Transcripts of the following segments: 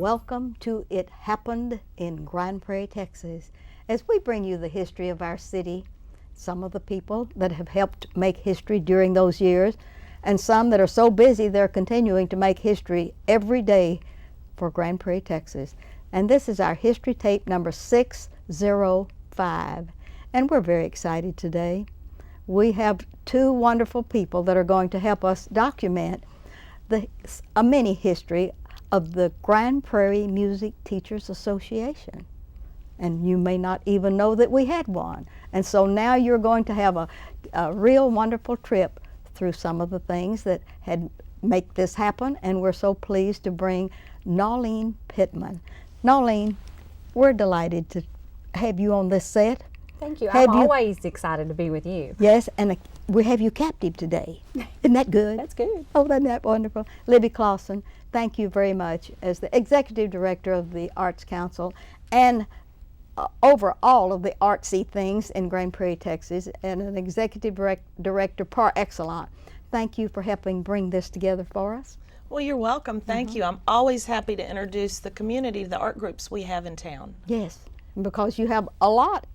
welcome to It Happened in Grand Prairie, Texas, as we bring you the history of our city, some of the people that have helped make history during those years, and some that are so busy they're continuing to make history every day for Grand Prairie, Texas. And this is our history tape number 605, and we're very excited today. We have two wonderful people that are going to help us document a mini history of the Grand Prairie Music Teachers Association. And you may not even know that we had one. And so now you're going to have a real wonderful trip through some of the things that had make this happen, and we're so pleased to bring Nolene Pittman. Nolene, we're delighted to have you on this set. Thank you. I'm always excited to be with you. Yes, and we have you captive today. Isn't that good? That's good. Oh, isn't that wonderful? Libby Clausen, thank you very much as the Executive Director of the Arts Council and over all of the artsy things in Grand Prairie, Texas, and an Executive Director par excellence. Thank you for helping bring this together for us. Well, you're welcome. Thank you. I'm always happy to introduce the community to the art groups we have in town. Yes, because you have a lot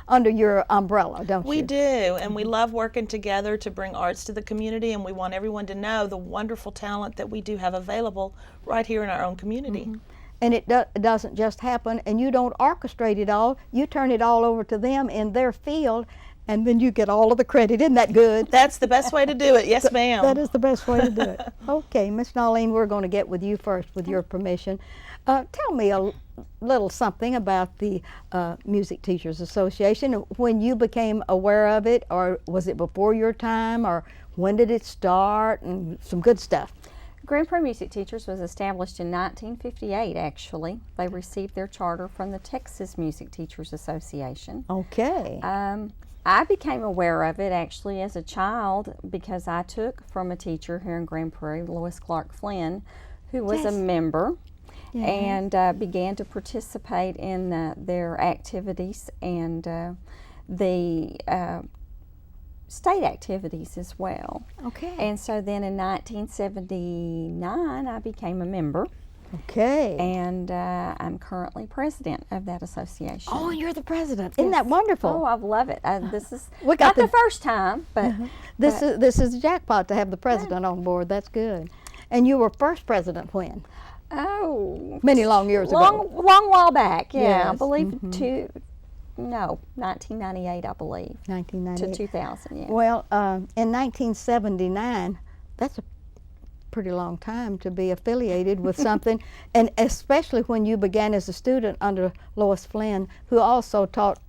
under your umbrella, don't you? We do, and we love working together to bring arts to the community, and we want everyone to know the wonderful talent that we do have available right here in our own community. And it doesn't just happen, and you don't orchestrate it all. You turn it all over to them in their field, and then you get all of the credit. Isn't that good? That's the best way to do it. Yes, ma'am. That is the best way to do it. Okay, Miss Nolene, we're going to get with you first, with your permission. Tell me a little something about the Music Teachers Association. When you became aware of it, or was it before your time, or when did it start, and some good stuff. Grand Prairie Music Teachers was established in 1958, actually. They received their charter from the Texas Music Teachers Association. Okay. I became aware of it actually as a child because I took from a teacher here in Grand Prairie, Lois Clark Flynn, who was a member, and began to participate in their activities and the state activities as well. Okay. And so then in 1979 I became a member. Okay. And I'm currently president of that association. Oh, you're the president. Isn't that wonderful? Oh, I love it. This is We got not the first time, but this is a jackpot to have the president on board. That's good. And you were first president when? Oh, many long years ago. Long while back. Yeah, Yes. I believe 1998, I believe. 1998 to 2000. Yeah. Well, in 1979, that's a pretty long time to be affiliated with something, and especially when you began as a student under Lois Flynn, who also taught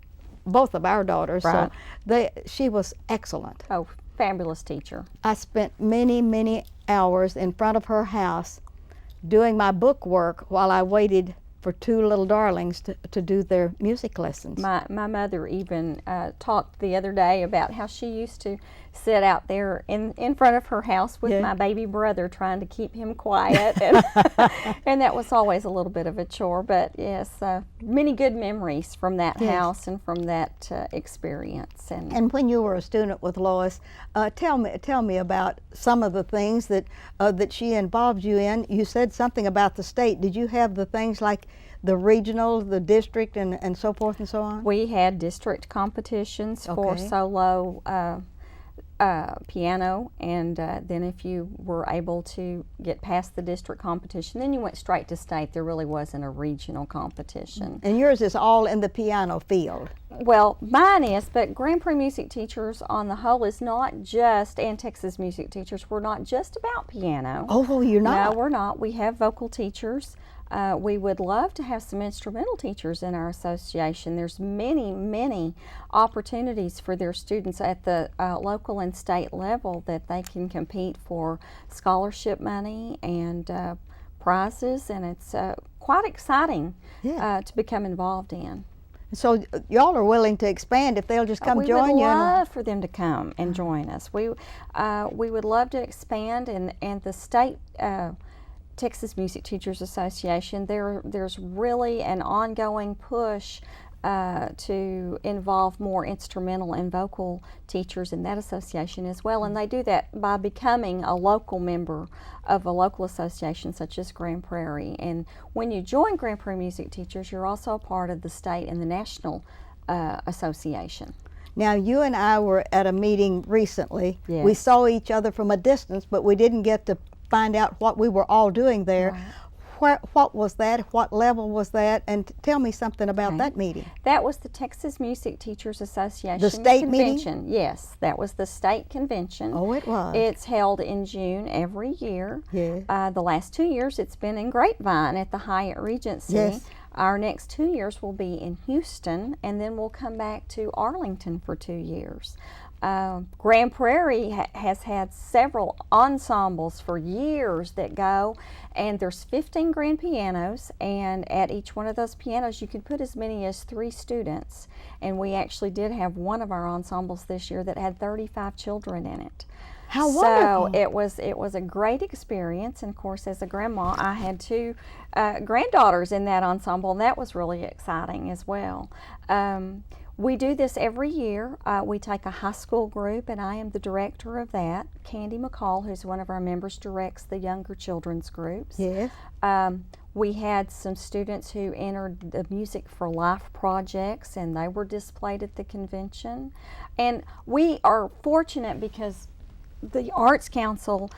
both of our daughters. Right. So she was excellent. Oh, fabulous teacher. I spent many hours in front of her house doing my book work while I waited for two little darlings to do their music lessons. My mother even talked the other day about how she used to sit out there in front of her house with my baby brother trying to keep him quiet, and, and that was always a little bit of a chore, but yes, many good memories from that house and from that experience. And when you were a student with Lois, tell me about some of the things that she involved you in. You said something about the state. Did you have the things like the regional, the district, and so forth and so on? We had district competitions for solo piano, and then if you were able to get past the district competition, then you went straight to state. There really wasn't a regional competition. And yours is all in the piano field. Well, mine is, but Grand Prairie Music Teachers on the whole is not just, and Texas Music Teachers, we're not just about piano. Oh, you're not? No, we're not. We have vocal teachers. We would love to have some instrumental teachers in our association. There's many opportunities for their students at the local and state level that they can compete for scholarship money and prizes, and it's quite exciting to become involved in. So y'all are willing to expand if they'll just come join you? We would love for them to come and join us. We would love to expand, and the state Texas Music Teachers Association, there's really an ongoing push to involve more instrumental and vocal teachers in that association as well. And they do that by becoming a local member of a local association such as Grand Prairie. And when you join Grand Prairie Music Teachers, you're also a part of the state and the national association. Now, you and I were at a meeting recently. Yes. We saw each other from a distance, but we didn't get to find out what we were all doing there. Right. What was that? What level was that? And tell me something about Okay. that meeting. That was the Texas Music Teachers Association The state meeting? convention. Yes, that was the state convention. Oh, it was. It's held in June every year. Yes. The last 2 years it's been in Grapevine at the Hyatt Regency. Yes. Our next 2 years will be in Houston, and then we'll come back to Arlington for 2 years. Grand Prairie has had several ensembles for years that go, and there's 15 grand pianos, and at each one of those pianos you can put as many as 3 students. And we actually did have one of our ensembles this year that had 35 children in it. How So wonderful. it was a great experience, and of course as a grandma I had 2 granddaughters in that ensemble, and that was really exciting as well. We do this every year. We take a high school group, and I am the director of that. Candy McCall, who's one of our members, directs the younger children's groups. Yes. We had some students who entered the Music for Life projects, and they were displayed at the convention. And we are fortunate because the Arts Council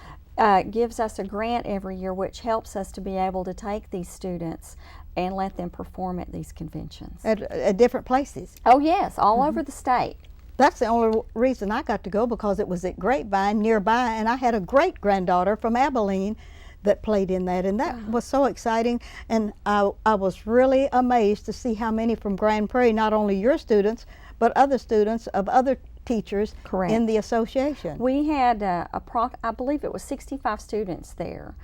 gives us a grant every year, which helps us to be able to take these students and let them perform at these conventions. At different places. Oh yes, all over the state. That's the only reason I got to go, because it was at Grapevine nearby, and I had a great granddaughter from Abilene that played in that, and that was so exciting. And I was really amazed to see how many from Grand Prairie, not only your students, but other students of other teachers Correct. in the association. We had, I believe it was 65 students there.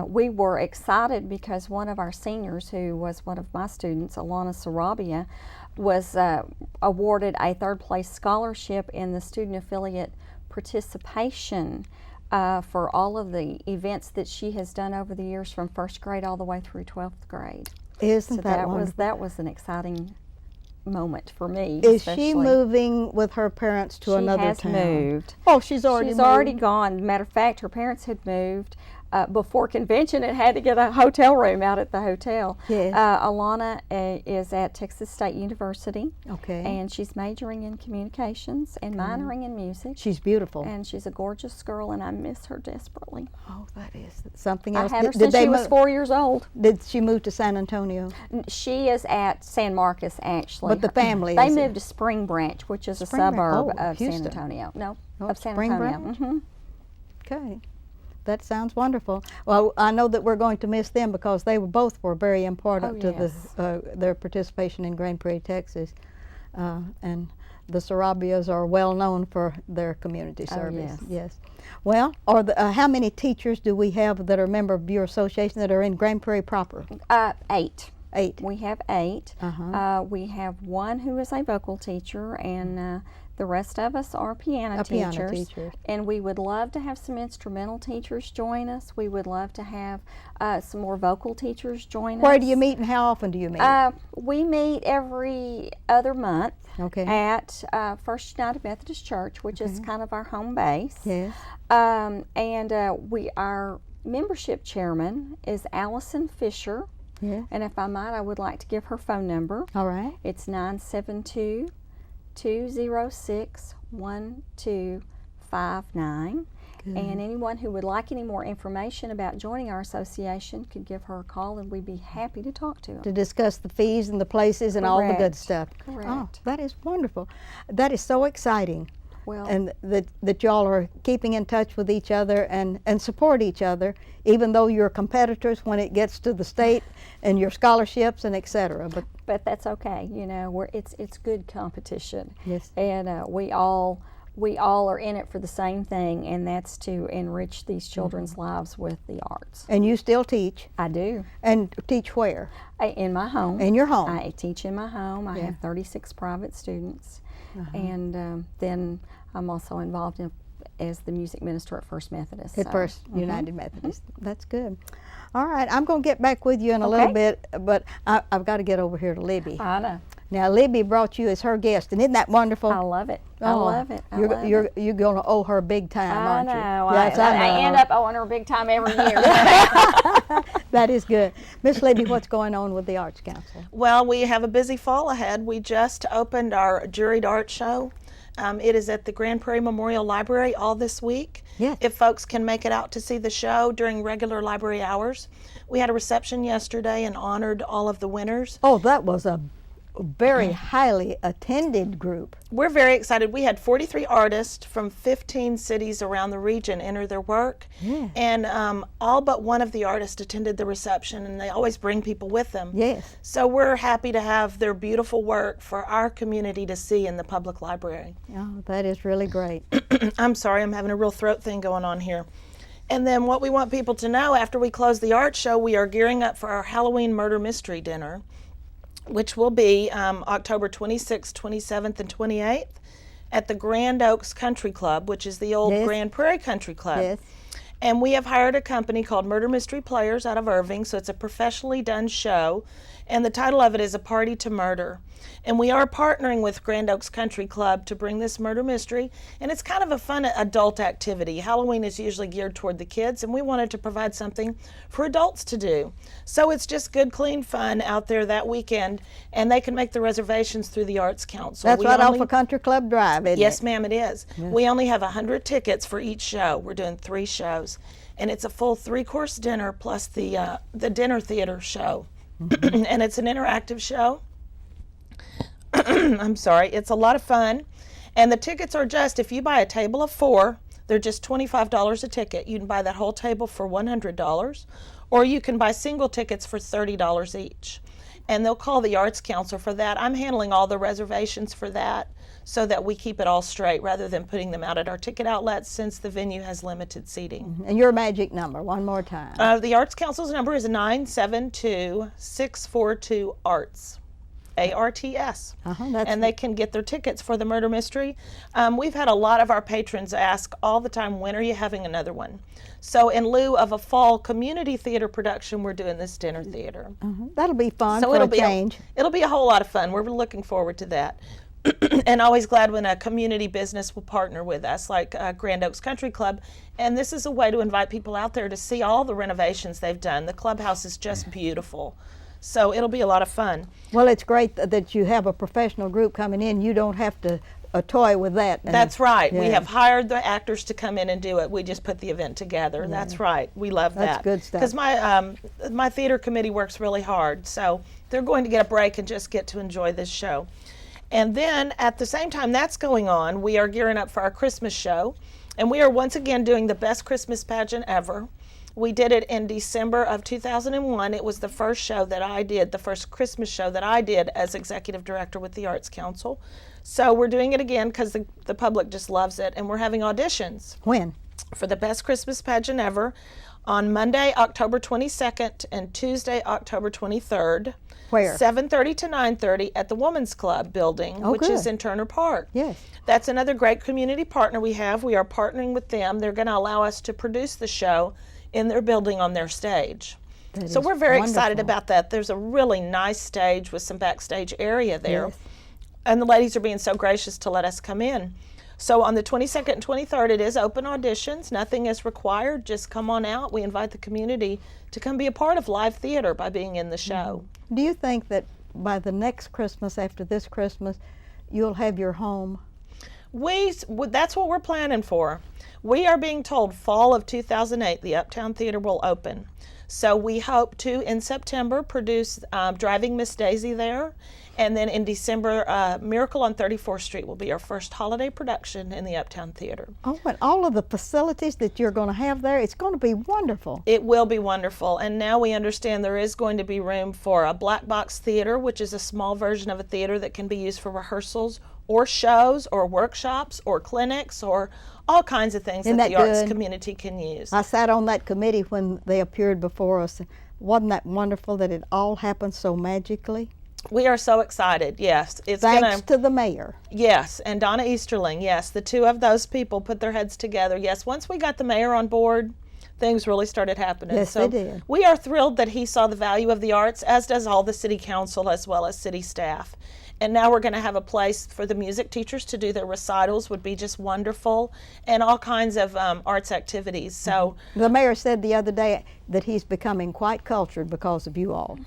We were excited because one of our seniors, who was one of my students, Alana Sarabia, was awarded a 3rd place scholarship in the student affiliate participation for all of the events that she has done over the years from 1st grade all the way through 12th grade. Isn't So that wonderful? that was an exciting moment for me. Is especially. she moving with her parents to another She town? has moved. Oh, she's already She's moved. already gone. Matter of fact, her parents had moved before convention and had to get a hotel room out at the hotel. Yes. Alana is at Texas State University, Okay. and she's majoring in communications and minoring in music. She's beautiful. And she's a gorgeous girl, and I miss her desperately. Oh, that is something I else. had her Did since they she was move- 4 years old. Did she move to San Antonio? She is at San Marcos, actually. But the family They is moved to Spring Branch, which is a Spring Branch. suburb Oh, of Houston. San Antonio. No, Oh, of San Spring Antonio. Branch? Mhm. Okay. That sounds wonderful. Well, I know that we're going to miss them because they both were very important to yes. their participation in Grand Prairie, Texas. And the Sarabias are well known for their community service. yes. Well, how many teachers do we have that are member of your association that are in Grand Prairie proper? 8. 8. We have 8. Uh-huh. We have one who is a vocal teacher, and the rest of us are piano teachers. And we would love to have some instrumental teachers join us. We would love to have some more vocal teachers join us. Where do you meet and how often do you meet? We meet every other month Okay. at First United Methodist Church, which is kind of our home base. Yes. Our membership chairman is Allison Fisher. Yes. And if I might, I would like to give her phone number. All right. It's 972-206-1259. And anyone who would like any more information about joining our association could give her a call, and we'd be happy to talk to them. To discuss the fees and the places and all the good Correct. stuff. Correct. Oh, that is wonderful. That is so exciting. Well, And that y'all are keeping in touch with each other and support each other, even though you're competitors when it gets to the state and your scholarships and et cetera. but that's okay. You know, it's good competition. Yes. And we all are in it for the same thing, and that's to enrich these children's lives with the arts. And you still teach, I do. and teach where? In my home. In your home. I teach in my home. I Yeah. have 36 private students. And then I'm also involved as the music minister at First Methodist. At so, First United Methodist. That's good. All right, I'm going to get back with you in a little Okay. bit, but I've got to get over here to Libby. I know. Now, Libby brought you as her guest, and isn't that wonderful? I love it. I love it. I love it. You're going to owe her big time, I aren't know. you? Yes, I know. I end up owing her big time every year. That is good. Miss Libby, what's going on with the Arts Council? Well, we have a busy fall ahead. We just opened our juried art show. It is at the Grand Prairie Memorial Library all this week. Yes. If folks can make it out to see the show during regular library hours. We had a reception yesterday and honored all of the winners. Oh, that was a very highly attended group. We're very excited. We had 43 artists from 15 cities around the region enter their work. Yeah. And all but one of the artists attended the reception, and they always bring people with them. Yes. So we're happy to have their beautiful work for our community to see in the public library. Oh, that is really great. I'm sorry, I'm having a real throat thing going on here. And then what we want people to know, after we close the art show, we are gearing up for our Halloween murder mystery dinner, which will be October 26th, 27th, and 28th at the Grand Oaks Country Club, which is the old Yes. Grand Prairie Country Club. Yes. And we have hired a company called Murder Mystery Players out of Irving, so it's a professionally done show. And the title of it is A Party to Murder. And we are partnering with Grand Oaks Country Club to bring this murder mystery. And it's kind of a fun adult activity. Halloween is usually geared toward the kids, and we wanted to provide something for adults to do. So it's just good, clean fun out there that weekend. And they can make the reservations through the Arts Council. That's right off of Country Club Drive, isn't Yes, it? ma'am, it is. We only have 100 tickets for each show. We're doing 3 shows. And it's a full 3-course dinner plus the dinner theater show. And it's an interactive show. I'm sorry. It's a lot of fun. And the tickets are just, if you buy a table of 4, they're just $25 a ticket. You can buy that whole table for $100. Or you can buy single tickets for $30 each. And they'll call the Arts Council for that. I'm handling all the reservations for that so that we keep it all straight rather than putting them out at our ticket outlets since the venue has limited seating. And your magic number, one more time. The Arts Council's number is 972-642-ARTS. ARTS. And they can get their tickets for the murder mystery. We've had a lot of our patrons ask all the time, when are you having another one? So in lieu of a fall community theater production, we're doing this dinner theater. That'll be fun So for it'll a be change. it'll be a whole lot of fun. We're looking forward to that. And always glad when a community business will partner with us, like Grand Oaks Country Club. And this is a way to invite people out there to see all the renovations they've done. The clubhouse is just beautiful. So it'll be a lot of fun. Well, it's great that you have a professional group coming in. You don't have to toy with that. That's right. We Yeah. have hired the actors to come in and do it. We just put the event together. That's right. We love That's that. good stuff. Because my theater committee works really hard. So they're going to get a break and just get to enjoy this show. And then at the same time that's going on, we are gearing up for our Christmas show. And we are once again doing the best Christmas pageant ever. We did it in December of 2001. It was the first show that I did, the first Christmas show that I did as executive director with the Arts Council. So we're doing it again because the public just loves it. And we're having auditions When? for the best Christmas pageant ever on Monday, October 22nd and Tuesday, October 23rd. Where? 7:30 to 9:30 at the Women's Club building, Oh, which is good. in Turner Park. Yes. That's another great community partner we have. We are partnering with them. They're going to allow us to produce the show in their building on their stage. That So is we're very excited wonderful. about that. There's a really nice stage with some backstage area there. Yes. And the ladies are being so gracious to let us come in. So on the 22nd and 23rd, it is open auditions. Nothing is required. Just come on out. We invite the community to come be a part of live theater by being in the show. Do you think that by the next Christmas, after this Christmas, you'll have your home? That's what we're planning for. We are being told fall of 2008 the Uptown Theater will open. So we hope to, in September, produce Driving Miss Daisy there. And then in December, Miracle on 34th Street will be our first holiday production in the Uptown Theater. Oh, and all of the facilities that you're going to have there, it's going to be wonderful. It will be wonderful. And now we understand there is going to be room for a black box theater, which is a small version of a theater that can be used for rehearsals or shows or workshops or clinics or all kinds of things Isn't that the that arts good? community can use. I sat on that committee when they appeared before us. Wasn't that wonderful that it all happened so magically? We are so excited. Yes, it's Thanks gonna. to the mayor. Yes, and Donna Easterling. Yes, the two of those people put their heads together. Yes, once we got the mayor on board, things really started happening. Yes, so they did. we are thrilled that he saw the value of the arts, as does all the city council as well as city staff. And now we're going to have a place for the music teachers to do their recitals, would be just wonderful, and all kinds of arts activities. So The mayor said the other day that he's becoming quite cultured because of you all.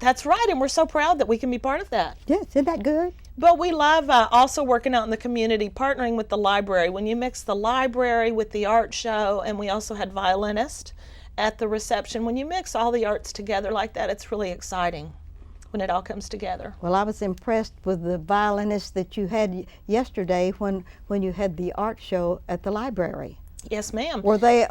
that's right, and we're so proud that we can be part of that. Yes, isn't that good? But we love also working out in the community, partnering with the library. When you mix the library with the art show, and we also had violinist at the reception, when you mix all the arts together like that, it's really exciting when it all comes together. Well, I was impressed with the violinist that you had yesterday when you had the art show at the library. Yes, ma'am. Were they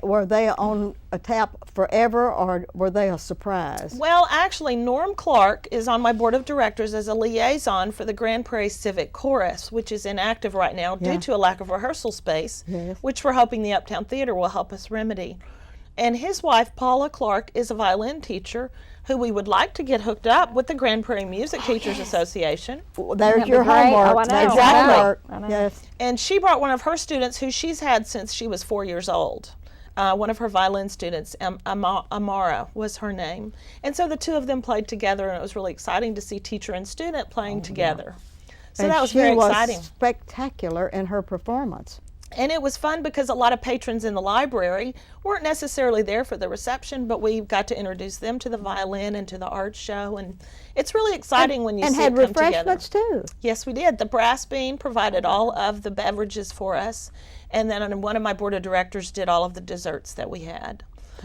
on a tap forever, or were they a surprise? Well, actually, Norm Clark is on my board of directors as a liaison for the Grand Prairie Civic Chorus, which is inactive right now Yeah. due to a lack of rehearsal space, Yes. which we're hoping the Uptown Theater will help us remedy. And his wife, Paula Clark, is a violin teacher who we would like to get hooked up with the Grand Prairie Music Teachers Association. There's That'd your be great. homework. Oh, I know. There's your Exactly. homework. I know. Yes. And she brought one of her students who she's had since she was 4 years old. One of her violin students, Amara was her name. And so the two of them played together, and it was really exciting to see teacher and student playing together. So And that was she very was exciting. spectacular in her performance. And it was fun because a lot of patrons in the library weren't necessarily there for the reception, but we got to introduce them to the violin and to the art show. And it's really exciting when you And see had it come together. refreshments too. Yes, we did. The Brass Bean provided all of the beverages for us, and then one of my board of directors did all of the desserts that we had.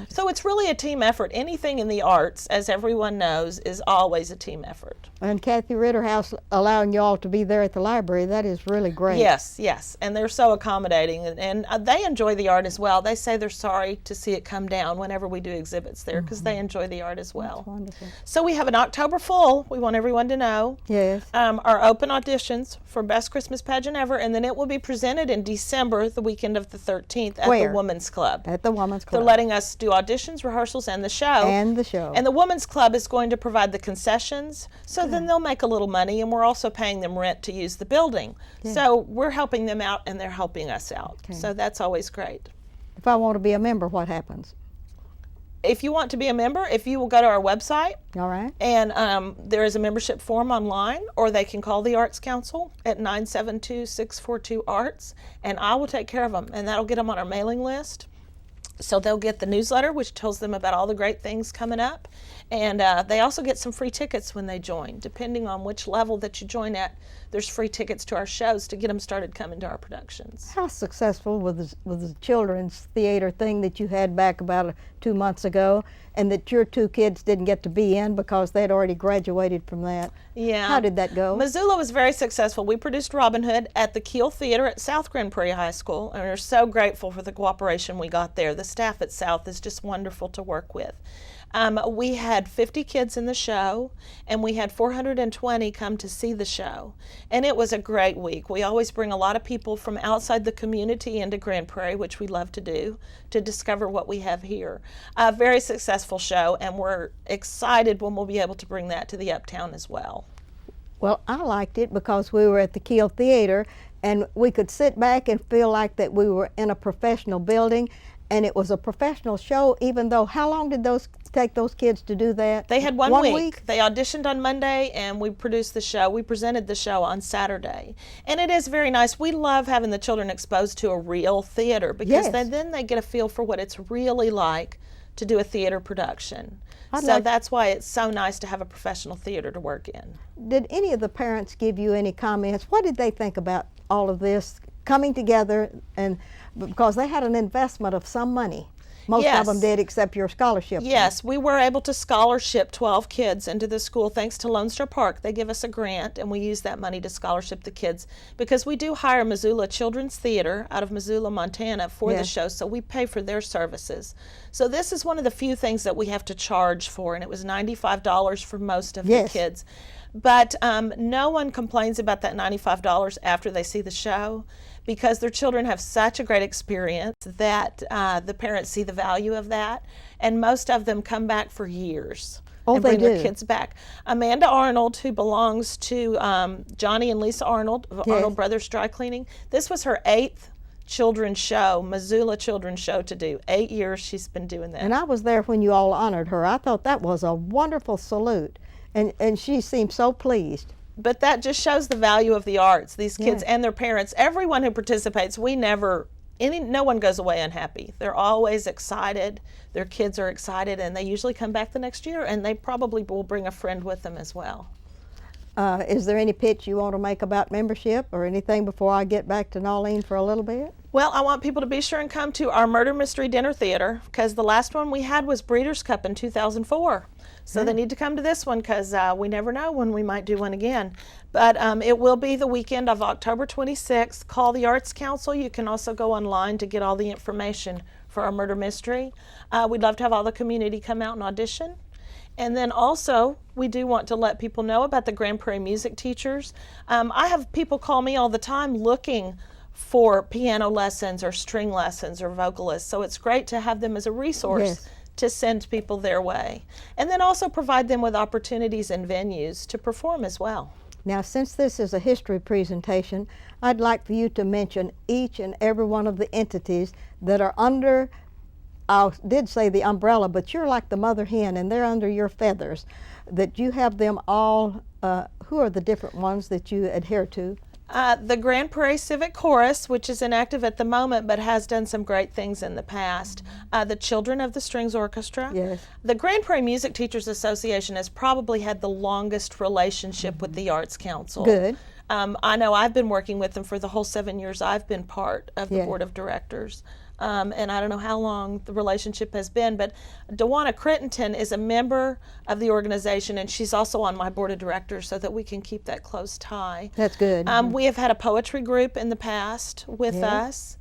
So it's really a team effort. Anything in the arts, as everyone knows, is always a team effort. And Kathy Ritterhouse allowing you all to be there at the library, that is really great. Yes, yes, and they're so accommodating, and they enjoy the art as well. They say they're sorry to see it come down whenever we do exhibits there, because they enjoy the art as well. Wonderful. So we have an October full, we want everyone to know. Yes. Our open auditions for Best Christmas Pageant Ever, and then it will be presented in December, the weekend of the 13th, at Where? the Women's Club. At the Women's They're Club. letting us do auditions, rehearsals, and the show. And the show. And the Women's Club is going to provide the concessions, so then they'll make a little money, and we're also paying them rent to use the building. So we're helping them out, and they're helping us out. Okay. So that's always great. If I want to be a member, what happens? If you want to be a member, if you will go to our website, All right. and there is a membership form online, or they can call the Arts Council at 972-642-ARTS, and I will take care of them, and that'll get them on our mailing list. So they'll get the newsletter, which tells them about all the great things coming up, and they also get some free tickets when they join. Depending on which level that you join at, there's free tickets to our shows to get them started coming to our productions. How successful was the children's theater thing that you had back about 2 months ago, and that your two kids didn't get to be in because they had already graduated from that? Yeah. How did that go? Missoula was very successful. We produced Robin Hood at the Keel Theater at South Grand Prairie High School, and we're so grateful for the cooperation we got there. The staff at South is just wonderful to work with. We had 50 kids in the show, and we had 420 come to see the show. And it was a great week. We always bring a lot of people from outside the community into Grand Prairie, which we love to do, to discover what we have here. A very successful show, and we're excited when we'll be able to bring that to the Uptown as well. Well, I liked it because we were at the Keel Theater, and we could sit back and feel like that we were in a professional building, and it was a professional show, even though, how long did those take those kids to do that? They had one week. They auditioned on Monday, and we produced the show. We presented the show on Saturday. And it is very nice. We love having the children exposed to a real theater, because Yes. then they get a feel for what it's really like to do a theater production. I'd So like- that's why it's so nice to have a professional theater to work in. Did any of the parents give you any comments? What did they think about all of this coming together? And because they had an investment of some money. Most Yes. of them did, except your scholarship. Yes, we were able to scholarship 12 kids into the school thanks to Lone Star Park. They give us a grant, and we use that money to scholarship the kids, because we do hire Missoula Children's Theater out of Missoula, Montana for the Yes. show, so we pay for their services. So this is one of the few things that we have to charge for, and it was $95 for most of Yes. the kids. But no one complains about that $95 after they see the show, because their children have such a great experience that the parents see the value of that, and most of them come back for years. Oh, And they bring their do. kids back. Amanda Arnold, who belongs to Johnny and Lisa Arnold of Yes. Arnold Brothers Dry Cleaning, this was her 8th children's show, Missoula Children's Show, to do. 8 years she's been doing that. And I was there when you all honored her. I thought that was a wonderful salute, and she seemed so pleased. But that just shows the value of the arts. These kids Yeah. and their parents, everyone who participates, no one goes away unhappy. They're always excited. Their kids are excited, and they usually come back the next year, and they probably will bring a friend with them as well. Is there any pitch you want to make about membership or anything before I get back to Nolene for a little bit? Well, I want people to be sure and come to our Murder Mystery Dinner Theater, because the last one we had was Breeders' Cup in 2004. So they need to come to this one, because we never know when we might do one again. But it will be the weekend of October 26th. Call the Arts Council. You can also go online to get all the information for our murder mystery. We'd love to have all the community come out and audition. And then also, we do want to let people know about the Grand Prairie music teachers. I have people call me all the time looking for piano lessons or string lessons or vocalists. So it's great to have them as a resource. Yes. To send people their way. And then also provide them with opportunities and venues to perform as well. Now, since this is a history presentation, I'd like for you to mention each and every one of the entities that are under, I did say the umbrella, but you're like the mother hen and they're under your feathers, that you have them all, who are the different ones that you adhere to? The Grand Prairie Civic Chorus, which is inactive at the moment but has done some great things in the past. The Children of the Strings Orchestra. Yes. The Grand Prairie Music Teachers Association has probably had the longest relationship with the Arts Council. Good. I know I've been working with them for the whole 7 years I've been part of the Yeah. board of directors. And I don't know how long the relationship has been, but Dewana Crittenton is a member of the organization, and she's also on my board of directors, so that we can keep that close tie. That's good. We have had a poetry group in the past with Yeah. us.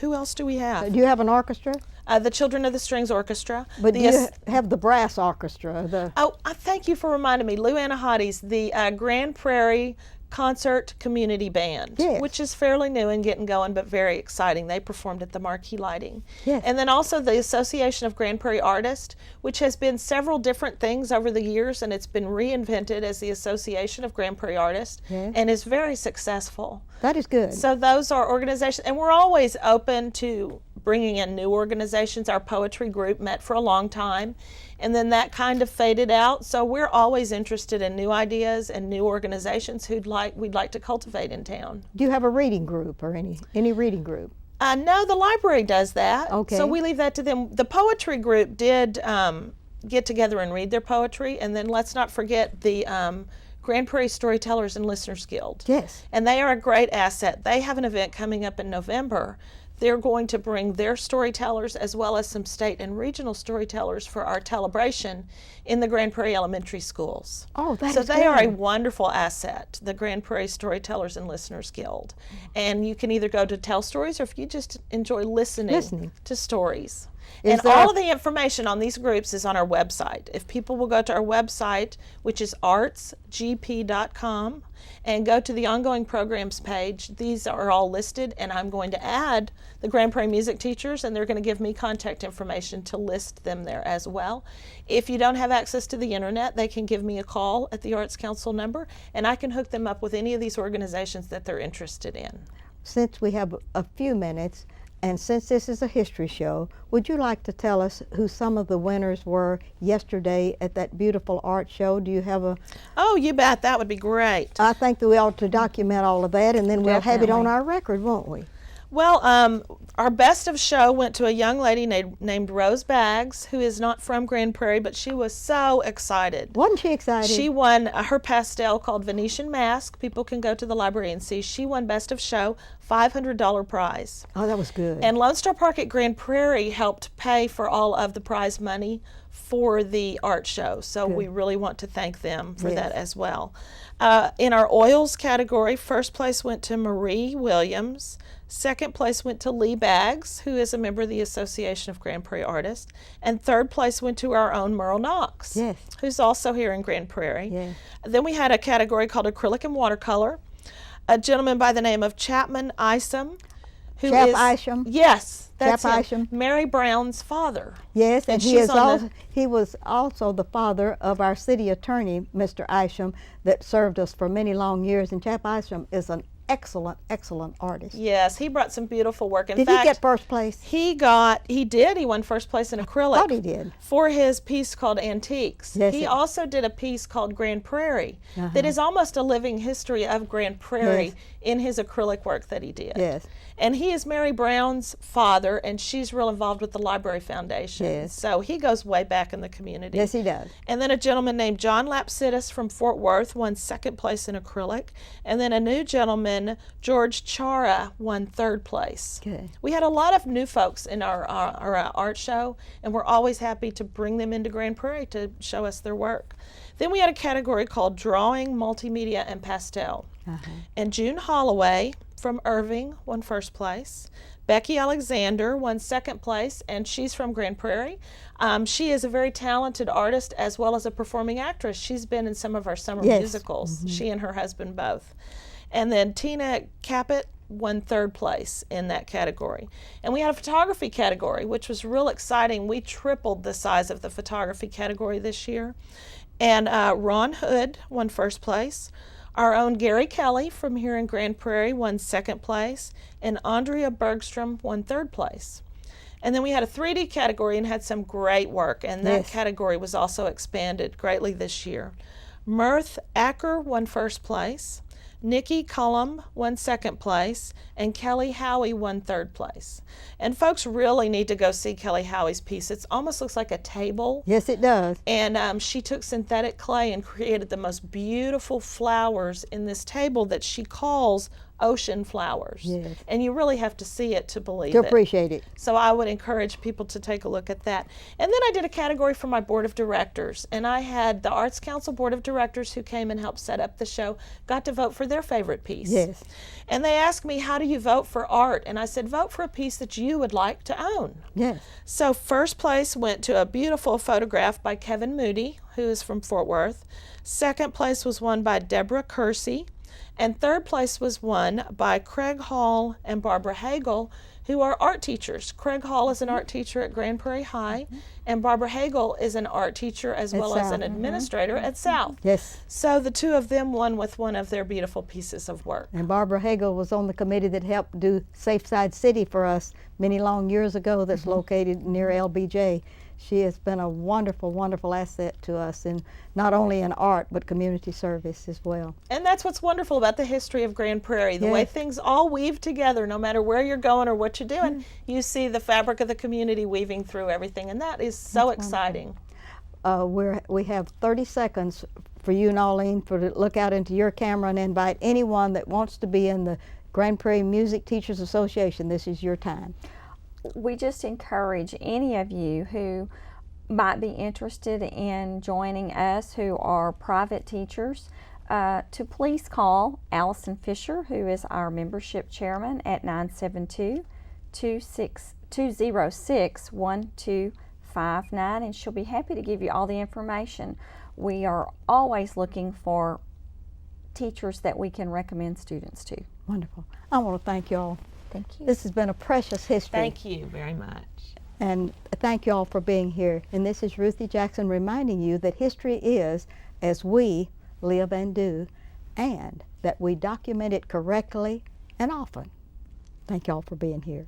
Who else do we have? Do you have an orchestra? The Children of the Strings Orchestra. But The do you ass- have the brass orchestra? Thank you for reminding me. Lou Anna Hottie's the Grand Prairie Concert Community Band, Yes. which is fairly new and getting going, but very exciting. They performed at the Marquee Lighting. Yes. And then also the Association of Grand Prairie Artists, which has been several different things over the years, and it's been reinvented as the Association of Grand Prairie Artists, Yes. and is very successful. That is good. So those are organizations, and we're always open to bringing in new organizations. Our poetry group met for a long time, and then that kind of faded out. So we're always interested in new ideas and new organizations we'd like to cultivate in town. Do you have a reading group or any reading group? No, the library does that. Okay. So we leave that to them. The poetry group did get together and read their poetry, and then let's not forget the Grand Prairie Storytellers and Listeners Guild. Yes. And they are a great asset. They have an event coming up in November. They're going to bring their storytellers as well as some state and regional storytellers for our celebration in the Grand Prairie elementary schools. Oh, that So is they are a good. wonderful asset, the Grand Prairie Storytellers and Listeners Guild. And you can either go to tell stories, or if you just enjoy listening. To stories. Is And there all a- of the information on these groups is on our website. If people will go to our website, which is artsgp.com, and go to the ongoing programs page, these are all listed, and I'm going to add the Grand Prairie music teachers, and they're going to give me contact information to list them there as well. If you don't have access to the internet, they can give me a call at the Arts Council number, and I can hook them up with any of these organizations that they're interested in. Since we have a few minutes, and since this is a history show, would you like to tell us who some of the winners were yesterday at that beautiful art show? Do you have a? Oh, you bet. That would be great. I think that we ought to document all of that, and then we'll have it on Definitely. our record, won't we? Well, our best of show went to a young lady named Rose Baggs, who is not from Grand Prairie, but she was so excited. Wasn't she excited? She won her pastel called Venetian Mask. People can go to the library and see. She won Best of Show, $500 prize. Oh, that was good. And Lone Star Park at Grand Prairie helped pay for all of the prize money for the art show. So Good. we really want to thank them for Yes. that as well. In our oils category, first place went to Marie Williams. Second place went to Lee Baggs, who is a member of the Association of Grand Prairie Artists. And third place went to our own Merle Knox, Yes. who's also here in Grand Prairie. Yes. Then we had a category called acrylic and watercolor. A gentleman by the name of Chapman Isom, who Chap is Isham? Yes, that's Chap him. Isham? Mary Brown's father. Yes, and he she's is on he was also the father of our city attorney, Mr. Isham, that served us for many long years. And Chap Isham is an excellent artist. Yes, he brought some beautiful work. In Did fact, he get first place? He won first place in acrylic. Thought he did. For his piece called Antiques. Yes, he he- also did a piece called Grand Prairie that is almost a living history of Grand Prairie Yes. in his acrylic work that he did. Yes. And he is Mary Brown's father, and she's real involved with the Library Foundation. Yes. So he goes way back in the community. Yes, he does. And then a gentleman named John Lapsidis from Fort Worth won second place in acrylic. And then a new gentleman, George Chara, won third place. Okay. We had a lot of new folks in our art show, and we're always happy to bring them into Grand Prairie to show us their work. Then we had a category called Drawing, Multimedia, and Pastel. And June Holloway from Irving won first place. Becky Alexander won second place, and she's from Grand Prairie. She is a very talented artist as well as a performing actress. She's been in some of our summer Yes. musicals, she and her husband both. And then Tina Caput won third place in that category. And we had a photography category, which was real exciting. We tripled the size of the photography category this year. And Ron Hood won first place. Our own Gary Kelly from here in Grand Prairie won second place, and Andrea Bergstrom won third place. And then we had a 3D category and had some great work, and that Yes. category was also expanded greatly this year. Mirth Acker won first place, Nikki Cullum won second place, and Kelly Howie won third place. And folks really need to go see Kelly Howie's piece. It almost looks like a table. Yes, it does. And she took synthetic clay and created the most beautiful flowers in this table that she calls ocean flowers. Yes. And you really have to see it to believe To it. appreciate it. So I would encourage people to take a look at that. And then I did a category for my board of directors. And I had the Arts Council board of directors who came and helped set up the show, got to vote for their favorite piece. Yes. And they asked me, how do you vote for art? And I said, vote for a piece that you would like to own. Yes. So first place went to a beautiful photograph by Kevin Moody, who is from Fort Worth. Second place was won by Deborah Kersey. And third place was won by Craig Hall and Barbara Hagel, who are art teachers. Craig Hall is an art teacher at Grand Prairie High, and Barbara Hagel is an art teacher as At well as an South. administrator at South. Yes. So the two of them won with one of their beautiful pieces of work. And Barbara Hagel was on the committee that helped do Safe Side City for us many long years ago that's located near LBJ. She has been a wonderful, wonderful asset to us, in not only in art, but community service as well. And that's what's wonderful about the history of Grand Prairie. The way Yes. things all weave together, no matter where you're going or what you're doing, you see the fabric of the community weaving through everything, and that is so exciting. We have 30 seconds for you, Nolene, to look out into your camera and invite anyone that wants to be in the Grand Prairie Music Teachers Association. This is your time. We just encourage any of you who might be interested in joining us who are private teachers to please call Allison Fisher, who is our membership chairman, at 972-206-1259, and she'll be happy to give you all the information. We are always looking for teachers that we can recommend students to. Wonderful. I want to thank you all. Thank you. This has been a precious history. Thank you very much. And thank you all for being here. And this is Ruthie Jackson reminding you that history is as we live and do, and that we document it correctly and often. Thank you all for being here.